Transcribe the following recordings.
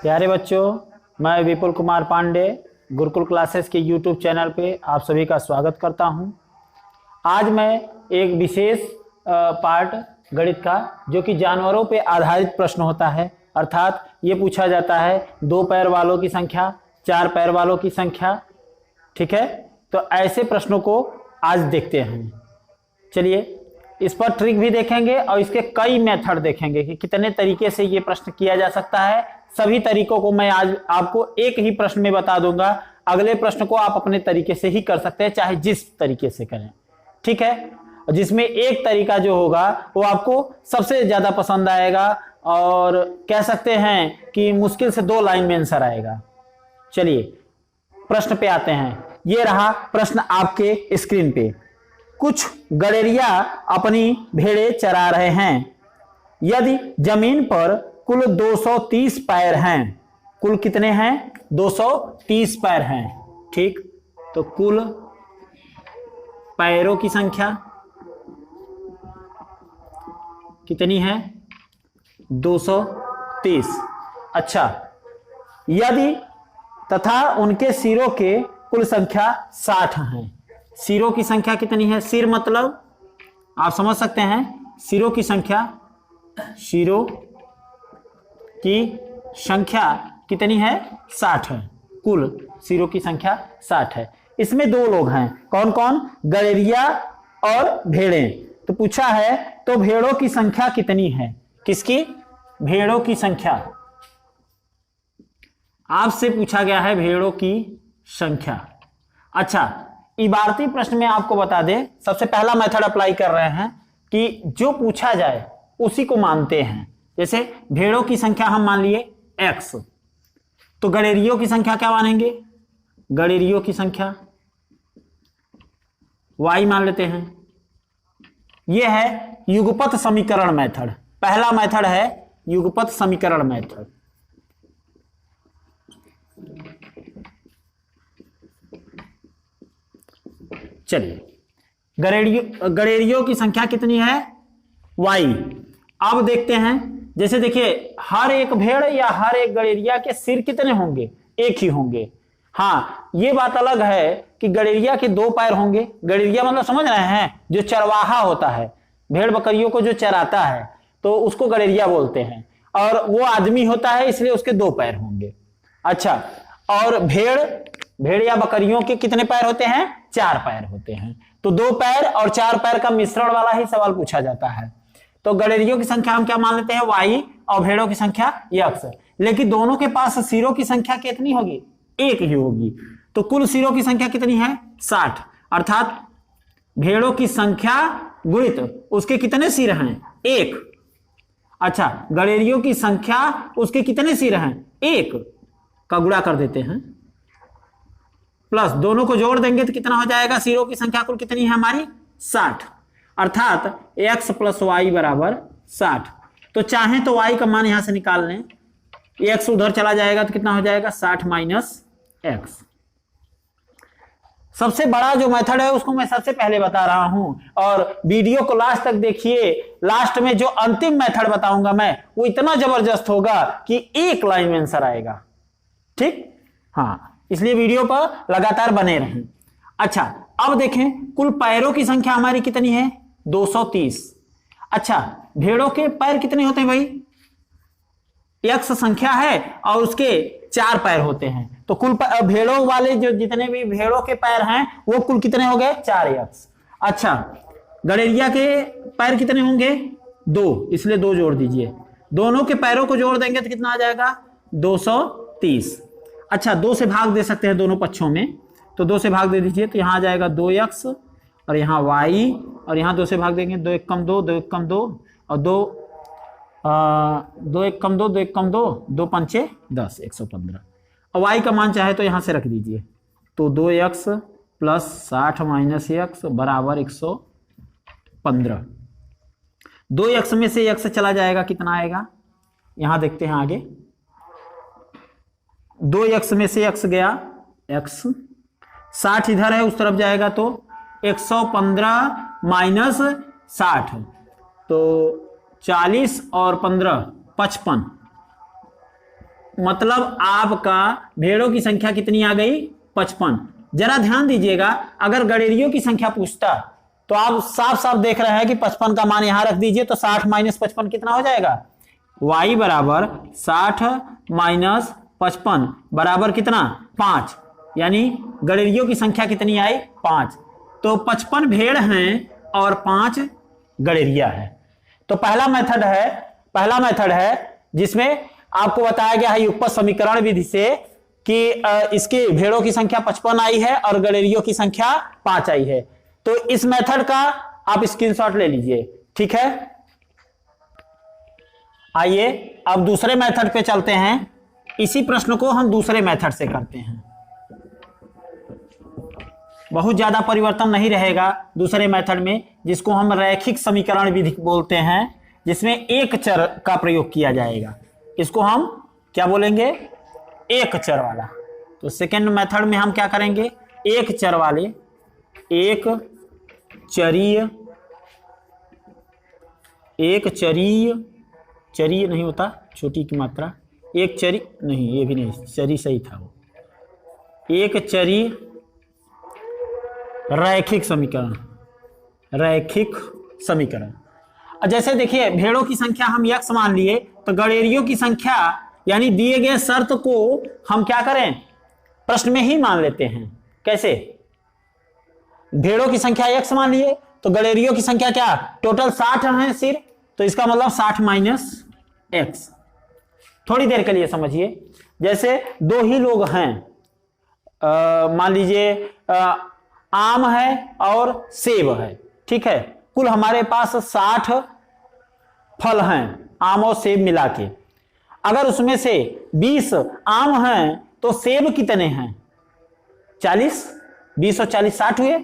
प्यारे बच्चों, मैं विपुल कुमार पांडे गुरुकुल क्लासेस के यूट्यूब चैनल पे आप सभी का स्वागत करता हूं। आज मैं एक विशेष पार्ट गणित का, जो कि जानवरों पे आधारित प्रश्न होता है, अर्थात ये पूछा जाता है 2 पैर वालों की संख्या, 4 पैर वालों की संख्या। ठीक है, तो ऐसे प्रश्नों को आज देखते हैं। चलिए, इस पर ट्रिक भी देखेंगे और इसके कई मेथड देखेंगे कि कितने तरीके से ये प्रश्न किया जा सकता है। सभी तरीकों को मैं आज आपको एक ही प्रश्न में बता दूंगा। अगले प्रश्न को आप अपने तरीके से ही कर सकते हैं, चाहे जिस तरीके से करें। ठीक है, जिसमें एक तरीका जो होगा वो आपको सबसे ज्यादा पसंद आएगा और कह सकते हैं कि मुश्किल से 2 लाइन में आंसर आएगा। चलिए प्रश्न पे आते हैं। ये रहा प्रश्न आपके स्क्रीन पे। कुछ गड़ेरिया अपनी भेड़ें चरा रहे हैं। यदि जमीन पर कुल 230 पैर हैं, कुल कितने हैं? 230 पैर हैं। ठीक, तो कुल पैरों की संख्या कितनी है? 230। अच्छा, यदि तथा उनके सिरों के कुल संख्या 60 हैं। सिरों की संख्या कितनी है? सिर मतलब आप समझ सकते हैं, सिरों की संख्या, सिरों की संख्या कितनी है? 60 है। कुल सिरों की संख्या 60 है। इसमें 2 लोग हैं, कौन कौन? गड़ेरिया और भेड़ें। तो पूछा है तो भेड़ों की संख्या कितनी है? किसकी? भेड़ों की संख्या। आपसे पूछा गया है भेड़ों की संख्या। अच्छा, इबारती प्रश्न में आपको बता दें, सबसे पहला मेथड अप्लाई कर रहे हैं कि जो पूछा जाए उसी को मानते हैं। जैसे भेड़ों की संख्या हम मान लिए x, तो गड़ेरियों की संख्या क्या मानेंगे? गड़ेरियों की संख्या y मान लेते हैं। यह है युगपत समीकरण मेथड। पहला मेथड है युगपत समीकरण मेथड। चलिए, गड़ेरियों की संख्या कितनी है? y। अब देखते हैं, जैसे देखिए, हर एक भेड़ या हर एक गड़ेरिया के सिर कितने होंगे? एक ही होंगे। हाँ, ये बात अलग है कि गड़ेरिया के 2 पैर होंगे। गड़ेरिया मतलब समझ रहे हैं, जो चरवाहा होता है, भेड़ बकरियों को जो चराता है, तो उसको गड़ेरिया बोलते हैं। और वो आदमी होता है, इसलिए उसके 2 पैर होंगे। अच्छा, और भेड़ या बकरियों के कितने पैर होते हैं? 4 पैर होते हैं। तो 2 पैर और 4 पैर का मिश्रण वाला ही सवाल पूछा जाता है। तो गड़ेरियों की संख्या हम क्या मान लेते हैं? y, और भेड़ों की संख्या x। लेकिन दोनों के पास सिरों की संख्या कितनी होगी? एक ही होगी। तो कुल सिरों की संख्या कितनी है? 60। अर्थात भेड़ों की संख्या गुणित उसके कितने सिर हैं? 1। अच्छा, गड़ेरियों की संख्या उसके कितने सिर हैं? 1 का गुणा कर देते हैं, प्लस दोनों को जोड़ देंगे तो कितना हो जाएगा? सिरों की संख्या कुल कितनी है हमारी? 60। अर्थात x + y बराबर 60। तो चाहें तो y का मान यहां से निकाल लें, x उधर चला जाएगा तो कितना हो जाएगा? 60 - x। सबसे बड़ा जो मेथड है उसको मैं सबसे पहले बता रहा हूं, और वीडियो को लास्ट तक देखिए। लास्ट में जो अंतिम मेथड बताऊंगा मैं, वो इतना जबरदस्त होगा कि 1 लाइन में आंसर आएगा। ठीक, हाँ, इसलिए वीडियो पर लगातार बने रहें। अच्छा, अब देखें, कुल पैरों की संख्या हमारी कितनी है? 230। अच्छा, भेड़ों के पैर कितने होते हैं भाई? x संख्या है और उसके 4 पैर होते हैं। तो कुल भेड़ों वाले जो जितने भी भेड़ों के पैर हैं वो कुल कितने हो गए? 4x। अच्छा, गड़ेरिया के पैर कितने होंगे? 2, इसलिए 2 जोड़ दीजिए। दोनों के पैरों को जोड़ देंगे तो कितना आ जाएगा? 230। अच्छा, 2 से भाग दे सकते हैं दोनों पक्षों में, तो 2 से भाग दे दीजिए, तो यहां आ जाएगा 2x और यहाँ y, और यहाँ 2 से भाग देंगे, 2 × 1 = 2, 2 × 1 = 2, और 2 × 1 = 2, 2 × 1 = 2, 2 × 5 = 10, 115। और y का मान चाहे तो यहाँ से रख दीजिए, तो 2x + 60 - x बराबर 115। 2x में से x चला जाएगा, कितना आएगा? यहां देखते हैं आगे। 2x में से x गया, x 60 इधर है, उस तरफ जाएगा तो 115 - 60, तो 40 और 15 55, मतलब आपका भेड़ों की संख्या कितनी आ गई? 55। जरा ध्यान दीजिएगा, अगर गड़ेरियों की संख्या पूछता तो आप साफ साफ देख रहे हैं कि 55 का मान यहां रख दीजिए, तो 60 माइनस 55 कितना हो जाएगा? y बराबर 60 माइनस 55 बराबर कितना? 5। यानी गड़ेरियों की संख्या कितनी आई? 5। तो 55 भेड़ हैं और 5 गड़ेरिया है। तो पहला मेथड है जिसमें आपको बताया गया है युगपत समीकरण विधि से कि इसकी भेड़ों की संख्या 55 आई है और गड़ेरियों की संख्या 5 आई है। तो इस मेथड का आप स्क्रीनशॉट ले लीजिए, ठीक है। आइए अब दूसरे मेथड पे चलते हैं। इसी प्रश्न को हम दूसरे मेथड से करते हैं, बहुत ज्यादा परिवर्तन नहीं रहेगा दूसरे मेथड में, जिसको हम रैखिक समीकरण विधि बोलते हैं, जिसमें एक चर का प्रयोग किया जाएगा। इसको हम क्या बोलेंगे? एक चर वाला। तो सेकेंड मेथड में हम क्या करेंगे? एक चर वाले, एक चरीय नहीं होता, छोटी की मात्रा, एक चरी नहीं, ये भी नहीं, चरी सही था वो, एक चरी रैखिक समीकरण। जैसे देखिए भेड़ों की संख्या हम x मान लिए, तो गड़ेरियों की संख्या यानी दिए गए शर्त को हम क्या करें? प्रश्न में ही मान लेते हैं। कैसे? भेड़ों की संख्या x मान लिए, तो गड़ेरियों की संख्या क्या? टोटल 60 है सिर, तो इसका मतलब 60 माइनस x। थोड़ी देर के लिए समझिए, जैसे दो ही लोग हैं, मान लीजिए आम है और सेब है, ठीक है। कुल हमारे पास 60 फल हैं, आम और सेब मिला के। अगर उसमें से 20 आम हैं तो सेब कितने हैं? 40। 20 और 40 60 हुए।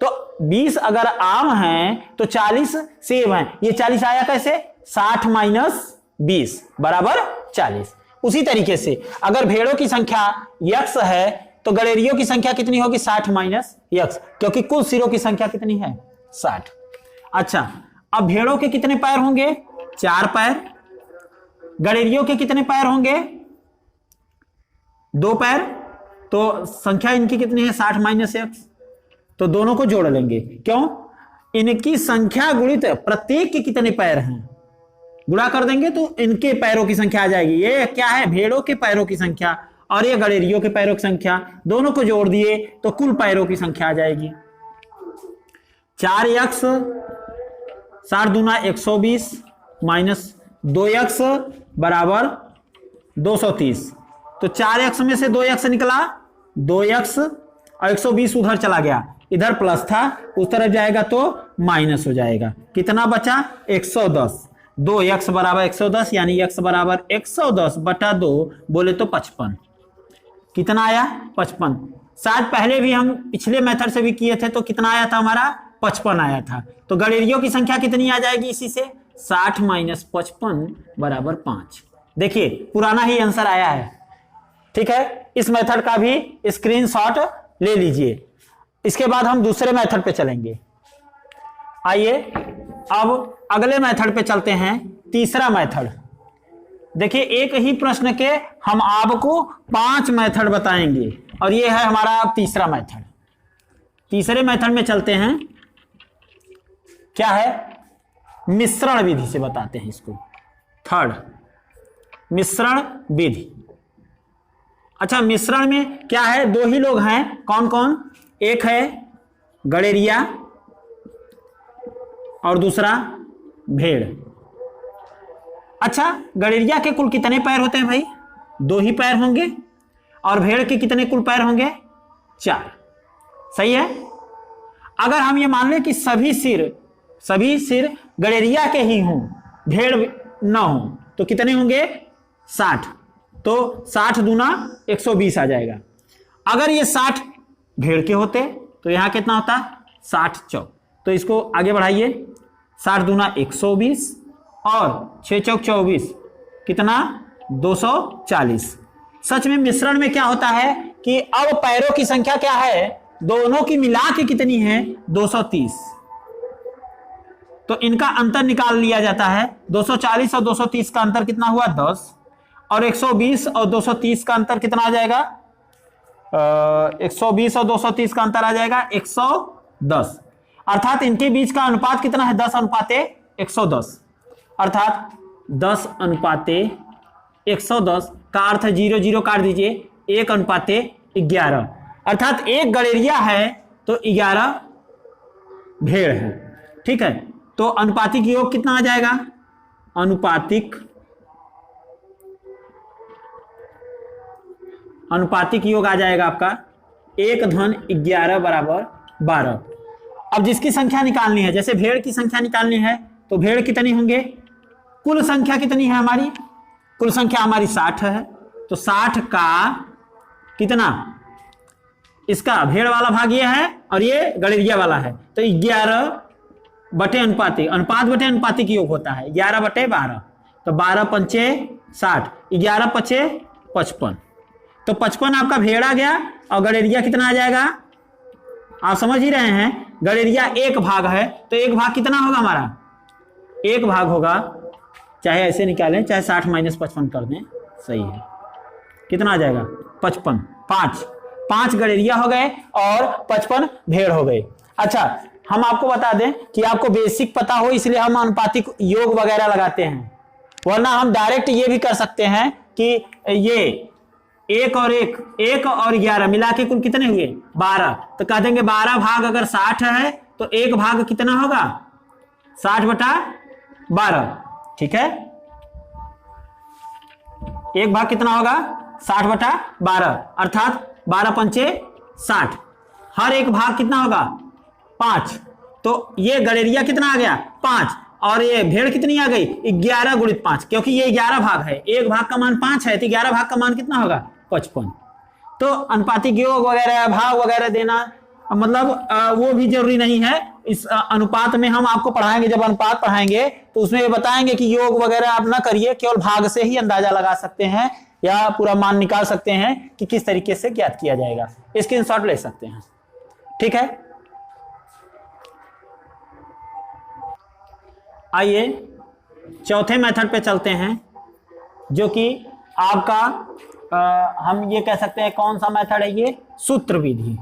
तो 20 अगर आम हैं तो 40 सेब हैं। ये 40 आया कैसे? 60 माइनस 20 बराबर 40। उसी तरीके से अगर भेड़ों की संख्या x है तो गड़ेरियों की संख्या कितनी होगी? 60 माइनस x, क्योंकि कुल सिरों की संख्या कितनी है? 60। अच्छा, अब भेड़ों के कितने पैर होंगे? 4 पैर। गड़ेरियों के कितने पैर होंगे? 2 पैर। तो संख्या इनकी कितनी है? 60 माइनस x। तो दोनों को जोड़ लेंगे। क्यों? इनकी संख्या गुणित प्रत्येक के कितने पैर हैं, गुणा कर देंगे तो इनके पैरों की संख्या आ जाएगी। ये क्या है? भेड़ों के पैरों की संख्या, और ये गड़ेरियों के पैरों की संख्या, दोनों को जोड़ दिए तो कुल पैरों की संख्या आ जाएगी। 4x 60 दूना 120 माइनस 2x बराबर 230। तो 4x में से 2x निकला, 2x और 120 उधर चला गया, इधर प्लस था, उस तरफ जाएगा तो माइनस हो जाएगा। कितना बचा? 110। 2x बराबर 110, यानी x बराबर 110 बटा 2 बोले तो 55। कितना आया? 55। शायद पहले भी हम पिछले मेथड से भी किए थे, तो कितना आया था हमारा? 55 आया था। तो गड़ेरियों की संख्या कितनी आ जाएगी इसी से? 60 माइनस 55 बराबर 5। देखिए पुराना ही आंसर आया है, ठीक है। इस मेथड का भी स्क्रीनशॉट ले लीजिए। इसके बाद हम दूसरे मेथड पे चलेंगे। आइए अब अगले मेथड पे चलते हैं, तीसरा मेथड। देखिए एक ही प्रश्न के हम आपको 5 मेथड बताएंगे, और ये है हमारा तीसरा मेथड। तीसरे मेथड में चलते हैं, क्या है? मिश्रण विधि से बताते हैं इसको। थर्ड, मिश्रण विधि। अच्छा, मिश्रण में क्या है? दो ही लोग हैं। कौन कौन? एक है गड़ेरिया और दूसरा भेड़। अच्छा, गड़ेरिया के कुल कितने पैर होते हैं भाई? 2 ही पैर होंगे। और भेड़ के कितने कुल पैर होंगे? 4। सही है। अगर हम ये मान लें कि सभी सिर गड़ेरिया के ही हों, भेड़ न हो, तो कितने होंगे? 60। तो 60 दूना 120 आ जाएगा। अगर ये 60 भेड़ के होते तो यहां कितना होता? 60 चौक। तो इसको आगे बढ़ाइए, 60 दूना 120 और 6 चौक 24, कितना? 240। सच में मिश्रण में क्या होता है कि अब पैरों की संख्या क्या है? दोनों की मिला के कितनी है? 230। तो इनका अंतर निकाल लिया जाता है। 240 और 230 का अंतर कितना हुआ? 10। और 120 और 230 का अंतर कितना आ जाएगा? 120 और 230 का अंतर आ जाएगा 110। अर्थात इनके बीच का अनुपात कितना है? 10:110। अर्थात 10:110 का अर्थ 0 0 काट दीजिए, 1:11। अर्थात एक गड़ेरिया है तो 11 भेड़ है। ठीक है, तो अनुपातिक योग कितना आ जाएगा? अनुपातिक योग आ जाएगा आपका 1:11 = 12। अब जिसकी संख्या निकालनी है, जैसे भेड़ की संख्या निकालनी है तो भेड़ कितनी होंगे? कुल संख्या कितनी है हमारी? कुल संख्या हमारी 60 है, तो 60 का कितना? इसका भेड़ वाला भाग ये है और ये गड़ेरिया वाला है, तो 11 बटे अनुपातिक, अनुपात बटे अनुपातिक योग होता है 11/12। तो 12 पंचे 60, 11 पचे 55, तो 55 आपका भेड़ आ गया और गड़ेरिया कितना आ जाएगा? आप समझ ही रहे हैं, गड़ेरिया एक भाग है तो एक भाग कितना होगा हमारा? एक भाग होगा, चाहे ऐसे निकालें चाहे 60 - 55 कर दें, सही है। कितना आ जाएगा? 55। 5 गड़ेरिया हो गए और 55 भेड़ हो गए। अच्छा, हम आपको बता दें कि आपको बेसिक पता हो इसलिए हम अनुपातिक योग वगैरह लगाते हैं, वरना हम डायरेक्ट ये भी कर सकते हैं कि ये 1 और 11 मिला के कुल कितने हुए? 12। तो कह देंगे 12 भाग अगर 60 है तो एक भाग कितना होगा? 60/12। ठीक है, एक भाग कितना होगा? 60/12। अर्थात 12 पंचे 60, हर एक भाग कितना होगा? 5। तो ये गड़ेरिया कितना आ गया? 5, और ये भेड़ कितनी आ गई? 11 × 5, क्योंकि ये 11 भाग है, एक भाग का मान 5 है, तो 11 भाग का मान कितना होगा? 55। तो अनुपातिक योग वगैरह, भाग वगैरह देना मतलब वो भी जरूरी नहीं है। इस अनुपात में हम आपको पढ़ाएंगे, जब अनुपात पढ़ाएंगे तो उसमें ये बताएंगे कि योग वगैरह आप ना करिए, केवल भाग से ही अंदाजा लगा सकते हैं या पूरा मान निकाल सकते हैं कि किस तरीके से ज्ञात किया जाएगा, स्क्रीनशॉट ले सकते हैं। ठीक है, आइए चौथे मेथड पे चलते हैं, जो कि आपका हम ये कह सकते हैं कौन सा मेथड है? ये सूत्र विधि।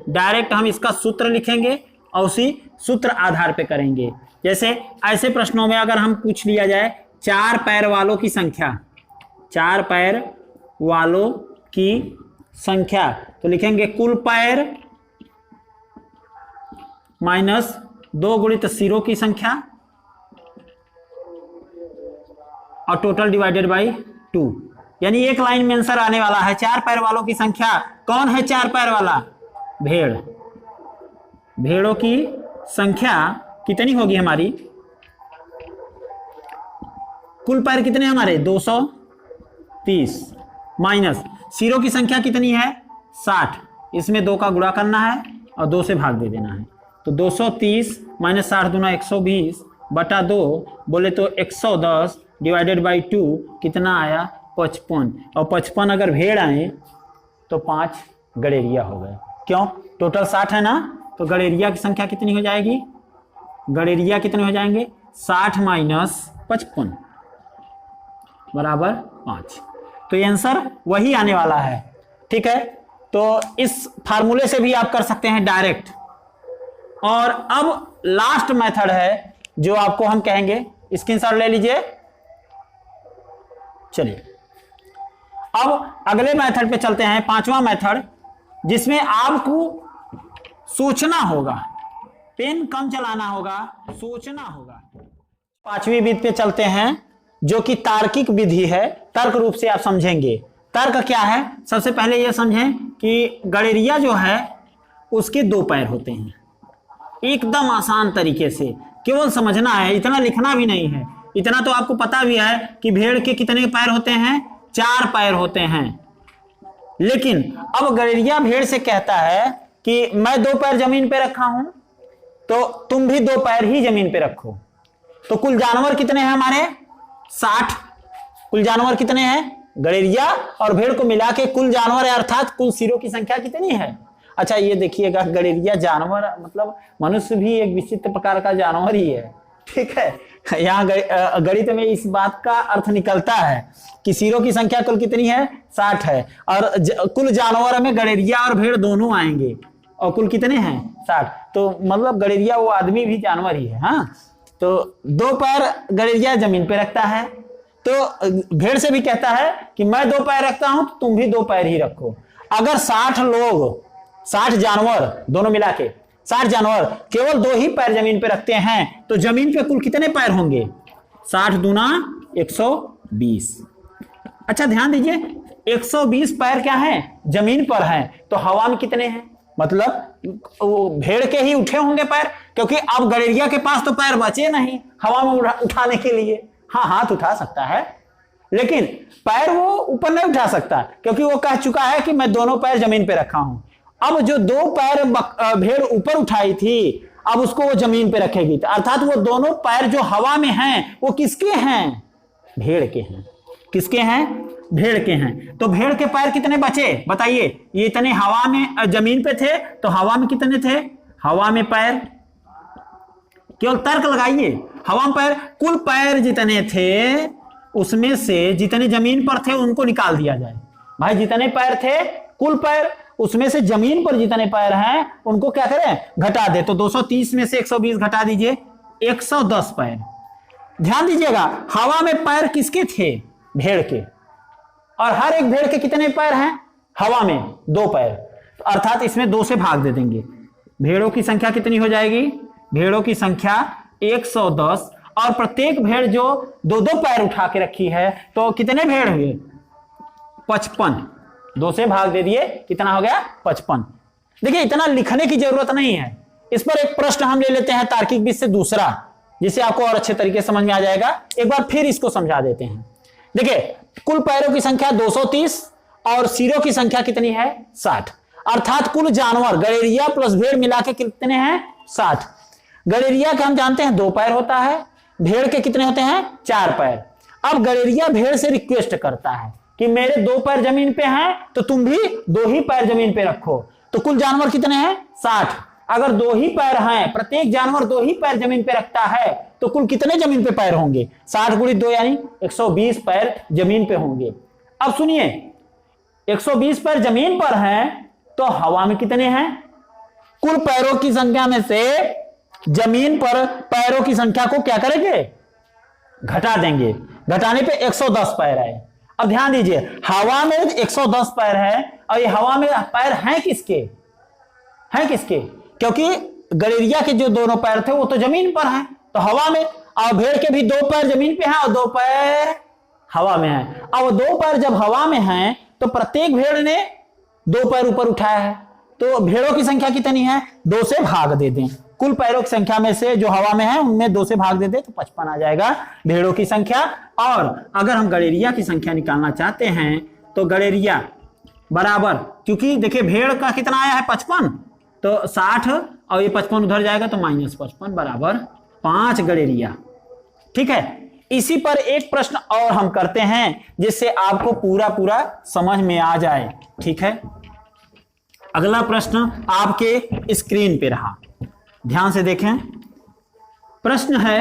डायरेक्ट हम इसका सूत्र लिखेंगे और उसी सूत्र आधार पे करेंगे। जैसे ऐसे प्रश्नों में अगर हम पूछ लिया जाए 4 पैर वालों की संख्या, 4 पैर वालों की संख्या, तो लिखेंगे कुल पैर माइनस 2 गुणित सिरों की संख्या और टोटल डिवाइडेड बाई 2। यानी एक लाइन में आंसर आने वाला है 4 पैर वालों की संख्या। कौन है 4 पैर वाला? भेड़। भेड़ों की संख्या कितनी होगी हमारी? कुल पैर कितने हमारे? 230 माइनस सिरों की संख्या कितनी है? 60। इसमें 2 का गुणा करना है और 2 से भाग दे देना है। तो 230 माइनस 60 दूना 120 बटा 2 बोले तो 110 डिवाइडेड बाई 2 कितना आया? 55। और 55 अगर भेड़ आए तो 5 गड़ेरिया हो गए। क्यों? टोटल 60 है ना, तो गड़ेरिया की संख्या कितनी हो जाएगी? गड़ेरिया कितने हो जाएंगे? 60 माइनस 55 बराबर 5। तो ये आंसर वही आने वाला है। ठीक है, तो इस फार्मूले से भी आप कर सकते हैं डायरेक्ट। और अब लास्ट मेथड है जो आपको हम कहेंगे, स्क्रीनशॉट ले लीजिए। चलिए अब अगले मेथड पे चलते हैं, 5वां मेथड, जिसमें आपको सोचना होगा, पेन कम चलाना होगा, सोचना होगा। 5वीं विधि पे चलते हैं जो कि तार्किक विधि है, तर्क रूप से आप समझेंगे। तर्क क्या है? सबसे पहले यह समझें कि गड़ेरिया जो है उसके 2 पैर होते हैं। एकदम आसान तरीके से केवल समझना है, इतना लिखना भी नहीं है। इतना तो आपको पता भी है कि भेड़ के कितने पैर होते हैं? 4 पैर होते हैं। लेकिन अब गड़ेरिया भेड़ से कहता है कि मैं 2 पैर जमीन पे रखा हूं, तो तुम भी 2 पैर ही जमीन पे रखो। तो कुल जानवर कितने हैं हमारे? 60। कुल जानवर कितने हैं? गड़ेरिया और भेड़ को मिला के कुल जानवर है, अर्थात कुल सिरों की संख्या कितनी है? अच्छा ये देखिएगा, गड़ेरिया जानवर मतलब मनुष्य भी एक विचित्र प्रकार का जानवर ही है। ठीक है, यहाँ गणित में इस बात का अर्थ निकलता है कि सिरों की संख्या कुल कितनी है, 60 है, और कुल जानवर में गड़ेरिया और भेड़ दोनों आएंगे, और कुल कितने हैं, 60। तो मतलब गड़ेरिया वो आदमी भी जानवर ही है। हाँ, तो 2 पैर गड़ेरिया जमीन पे रखता है, तो भेड़ से भी कहता है कि मैं 2 पैर रखता हूं, तो तुम भी 2 पैर ही रखो। अगर 60 लोग, 60 जानवर दोनों मिला के 60 जानवर केवल 2 ही पैर जमीन पे रखते हैं, तो जमीन पे कुल कितने पैर होंगे, 60 दूना 120। अच्छा ध्यान दीजिए, 120 पैर क्या है, जमीन पर है, तो हवा में कितने हैं, मतलब वो भेड़ के ही उठे होंगे पैर, क्योंकि अब गड़ेरिया के पास तो पैर बचे नहीं हवा में उठाने के लिए। हाँ, हाथ उठा सकता है, लेकिन पैर वो ऊपर नहीं उठा सकता, क्योंकि वो कह चुका है कि मैं दोनों पैर जमीन पे रखा हूं। अब जो 2 पैर भेड़ ऊपर उठाई थी, अब उसको वो जमीन पे रखेगी, अर्थात वो दोनों पैर जो हवा में हैं वो किसके हैं, भेड़ के हैं। किसके हैं, भेड़ के हैं। तो भेड़ के पैर कितने बचे बताइए, ये इतने हवा में जमीन पे थे, तो हवा में कितने थे, हवा में पैर, केवल तर्क लगाइए, हवा में पैर, कुल पैर जितने थे उसमें से जितने जमीन पर थे उनको निकाल दिया जाए। भाई जितने पैर थे कुल पैर, उसमें से जमीन पर जितने पैर हैं उनको क्या करें, घटा दे। तो 230 में से 120 घटा दीजिए, 110 पैर। ध्यान दीजिएगा, हवा में पैर किसके थे, भेड़ के, और हर एक भेड़ के कितने पैर हैं, हवा में 2 पैर, अर्थात इसमें 2 से भाग दे देंगे। भेड़ों की संख्या कितनी हो जाएगी, भेड़ों की संख्या 110, और प्रत्येक भेड़ जो 2-2 पैर उठा के रखी है, तो कितने भेड़ हुए, 55। 2 से भाग दे दिए, कितना हो गया, 55। देखिए इतना लिखने की जरूरत नहीं है। इस पर एक प्रश्न हम ले लेते हैं तार्किक विधि से दूसरा, जिससे आपको और अच्छे तरीके से समझ में आ जाएगा। एक बार फिर इसको समझा देते हैं। देखिए कुल पैरों की संख्या 230 और सिरों की संख्या कितनी है, 60, अर्थात कुल जानवर गड़ेरिया प्लस भेड़ मिला के कितने हैं, 60। गड़ेरिया के हम जानते हैं 2 पैर होता है, भेड़ के कितने होते हैं, 4 पैर। अब गड़ेरिया भेड़ से रिक्वेस्ट करता है कि मेरे 2 पैर जमीन पे हैं, तो तुम भी 2 ही पैर जमीन पे रखो। तो कुल जानवर कितने हैं, 60। अगर 2 ही पैर हैं, प्रत्येक जानवर 2 ही पैर जमीन पे रखता है, तो कुल कितने जमीन पे पैर होंगे, 60 × 2 यानी 120 पैर जमीन पे होंगे। अब सुनिए, 120 पैर जमीन पर हैं, तो हवा में कितने हैं, कुल पैरों की संख्या में से जमीन पर पैरों की संख्या को क्या करेंगे, घटा देंगे। घटाने पे 110 पैर आए। अब ध्यान दीजिए, हवा में 110 पैर है, और ये हवा में पैर हैं किसके, हैं किसके, क्योंकि गड़ेरिया के जो दोनों पैर थे वो तो जमीन पर हैं, तो हवा में, और भेड़ के भी 2 पैर जमीन पे हैं और 2 पैर हवा में हैं। अब 2 पैर जब हवा में हैं, तो प्रत्येक भेड़ ने 2 पैर ऊपर उठाया है, तो भेड़ों की संख्या कितनी है, 2 से भाग दे दें। कुल पैरों की संख्या में से जो हवा में है उनमें 2 से भाग दे दे, तो 55 आ जाएगा भेड़ों की संख्या। और अगर हम गड़ेरिया की संख्या निकालना चाहते हैं, तो गड़ेरिया बराबर, क्योंकि देखिए भेड़ का कितना आया है, 55, तो 60 और ये 55 उधर जाएगा, तो -55 बराबर 5 गड़ेरिया। ठीक है, इसी पर एक प्रश्न और हम करते हैं, जिससे आपको पूरा समझ में आ जाए। ठीक है, अगला प्रश्न आपके स्क्रीन पे रहा, ध्यान से देखें। प्रश्न है,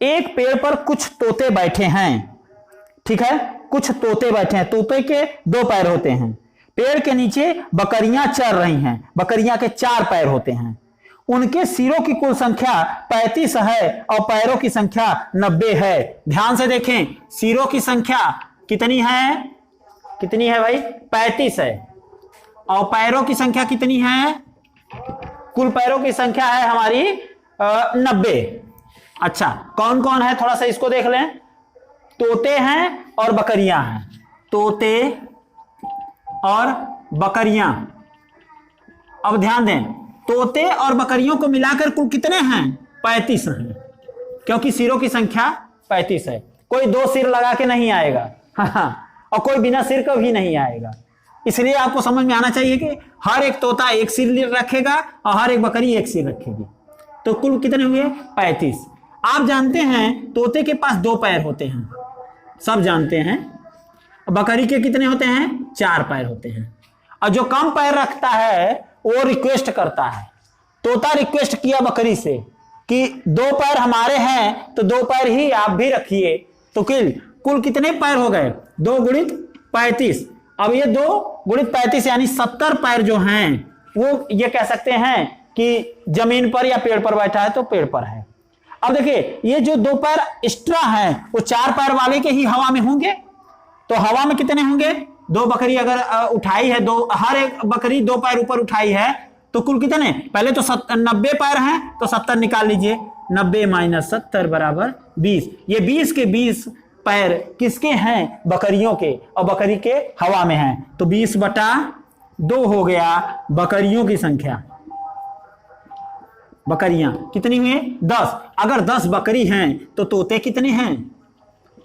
एक पेड़ पर कुछ तोते बैठे हैं। ठीक है, कुछ तोते बैठे हैं, तोते के 2 पैर होते हैं। पेड़ के नीचे बकरियां चर रही हैं, बकरियां के 4 पैर होते हैं। उनके सिरों की कुल संख्या 35 है और पैरों की संख्या 90 है। ध्यान से देखें, सिरों की संख्या कितनी है, कितनी है भाई, 35 है, और पैरों की संख्या कितनी है, कुल पैरों की संख्या है हमारी 90। अच्छा, कौन कौन है, थोड़ा सा इसको देख लें। तोते हैं और बकरियां हैं, तोते और बकरियां। अब ध्यान दें, तोते और बकरियों को मिलाकर कुल कितने हैं, 35 हैं, क्योंकि सिरों की संख्या 35 है। कोई 2 सिर लगा के नहीं आएगा, और कोई बिना सिर का भी नहीं आएगा। इसलिए आपको समझ में आना चाहिए कि हर एक तोता 1 सिर रखेगा और हर एक बकरी 1 सिर रखेगी। तो कुल कितने हुए, 35। आप जानते हैं तोते के पास 2 पैर होते हैं, सब जानते हैं। बकरी के कितने होते हैं, 4 पैर होते हैं। और जो कम पैर रखता है वो रिक्वेस्ट करता है। तोता रिक्वेस्ट किया बकरी से कि 2 पैर हमारे हैं तो 2 पैर ही आप भी रखिए, तो कुल कितने पैर हो गए? 2 गुणित 35। अब ये 2 गुणित 35 यानी 70 पैर जो हैं वो ये कह सकते हैं कि जमीन पर या पेड़ पर बैठा है तो पेड़ पर है। अब देखिए ये जो 2 पैर एक्स्ट्रा है वो 4 पैर वाले के ही हवा में होंगे, तो हवा में कितने होंगे? 2 बकरी अगर उठाई है, हर एक बकरी 2 पैर ऊपर उठाई है तो कुल कितने? पहले तो 90 पैर हैं तो 70 निकाल लीजिए, 90 माइनस 70 बराबर 20। ये 20 के 20 पैर किसके हैं? बकरियों के, और बकरी के हवा में हैं, तो 20/2 हो गया बकरियों की संख्या। बकरियां कितनी हुई? 10। अगर 10 बकरी हैं तो तोते कितने हैं?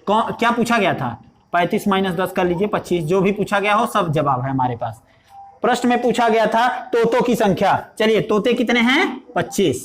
क्या पूछा गया था? 35 माइनस 10 कर लीजिए 25, जो भी पूछा गया हो सब जवाब है हमारे पास। प्रश्न में पूछा गया था तोतों की संख्या, चलिए तोते कितने हैं? 25।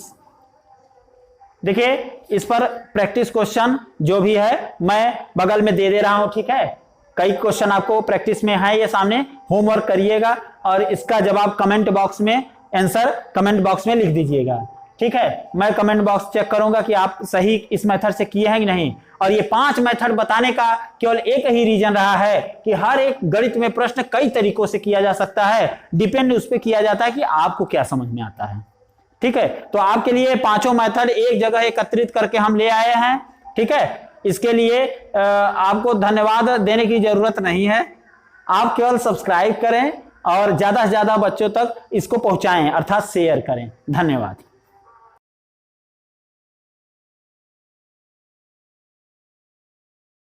देखिए इस पर प्रैक्टिस क्वेश्चन जो भी है मैं बगल में दे रहा हूं, ठीक है। कई क्वेश्चन आपको प्रैक्टिस में है ये सामने, होमवर्क करिएगा और इसका जवाब कमेंट बॉक्स में, आंसर कमेंट बॉक्स में लिख दीजिएगा, ठीक है। मैं कमेंट बॉक्स चेक करूंगा कि आप सही इस मेथड से किए हैं कि नहीं। और ये 5 मेथड बताने का केवल एक ही रीजन रहा है कि हर एक गणित में प्रश्न कई तरीकों से किया जा सकता है, डिपेंड उस पर किया जाता है कि आपको क्या समझ में आता है, ठीक है। तो आपके लिए 5 मेथड एक जगह एकत्रित करके हम ले आए हैं, ठीक है। इसके लिए आपको धन्यवाद देने की जरूरत नहीं है, आप केवल सब्सक्राइब करें और ज्यादा से ज्यादा बच्चों तक इसको पहुंचाएं, अर्थात शेयर करें। धन्यवाद।